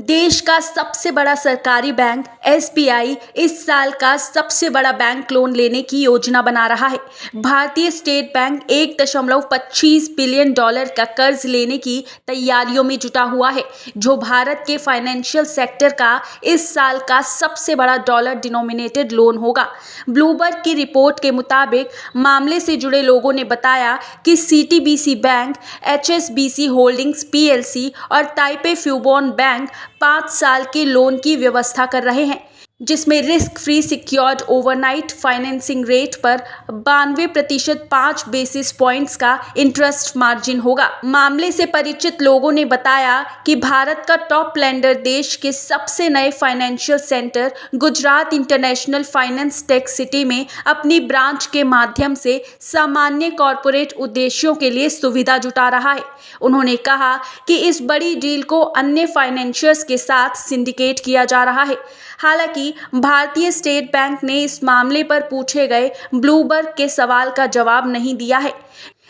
देश का सबसे बड़ा सरकारी बैंक एसबीआई इस साल का सबसे बड़ा बैंक लोन लेने की योजना बना रहा है। भारतीय स्टेट बैंक 1.25 बिलियन डॉलर का कर्ज लेने की तैयारियों में जुटा हुआ है, जो भारत के फाइनेंशियल सेक्टर का इस साल का सबसे बड़ा डॉलर डिनोमिनेटेड लोन होगा। ब्लूमबर्ग की रिपोर्ट के मुताबिक मामले से जुड़े लोगों ने बताया कि सीटीबीसी बैंक, एचएसबीसी होल्डिंग्स पीएलसी और ताइपे फ्यूबोन बैंक 5 साल के लोन की व्यवस्था कर रहे हैं, जिसमें risk free secured overnight financing rate पर 92% 5 बेसिस पॉइंट्स का इंटरेस्ट मार्जिन होगा। मामले से परिचित लोगों ने बताया कि भारत का टॉप लेंडर देश के सबसे नए financial centre Gujarat international finance tech city में अपनी ब्रांच के माध्यम से सामान्य कॉरपोरेट उद्देश्यों के लिए सुविधा जुटा रहा है। उन्होंने कहा कि इस बड़ी डील को अन्य फाइनेंशियर्स के साथ सिंडिकेट किया जा रहा है। हालांकि भारतीय स्टेट बैंक ने इस मामले पर पूछे गए ब्लूमबर्ग के सवाल का जवाब नहीं दिया है।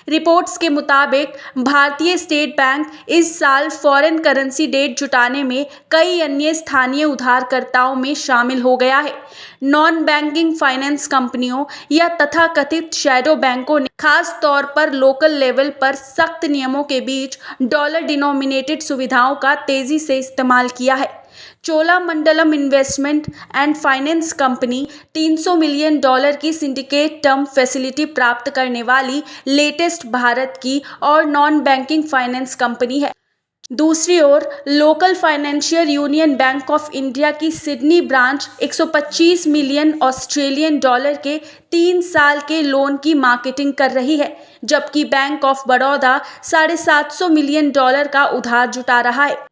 रिपोर्ट्स के मुताबिक भारतीय स्टेट बैंक इस साल फॉरेन करेंसी डेट जुटाने में कई अन्य स्थानीय उधारकर्ताओं में शामिल हो गया है। नॉन बैंकिंग फाइनेंस कंपनियों या तथाकथित शैडो बैंकों ने खास तौर पर लोकल लेवल पर सख्त नियमों के बीच डॉलर डिनोमिनेटेड सुविधाओं का तेजी से इस्तेमाल किया है। Cholamandalam investment and finance company $300 million की सिंडिकेट टर्म फैसिलिटी प्राप्त करने वाली लेटेस्ट भारत की और नॉन बैंकिंग फाइनेंस कंपनी है। दूसरी ओर local financial union bank of India की सिडनी ब्रांच $125 मिलियन के 3 साल के लोन की मार्केटिंग कर रही है, जबकि बैंक ऑफ बड़ौदा $750 मिलियन का उधार जुटा रहा है।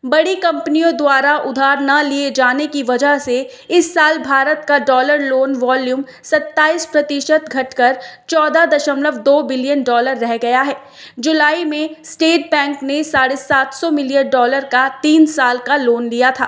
बड़ी कंपनियों द्वारा उधार न लिए जाने की वजह से इस साल भारत का डॉलर लोन वॉल्यूम 27% घटकर $14.2 बिलियन रह गया है। जुलाई में स्टेट बैंक ने $750 मिलियन का 3 साल का लोन लिया था।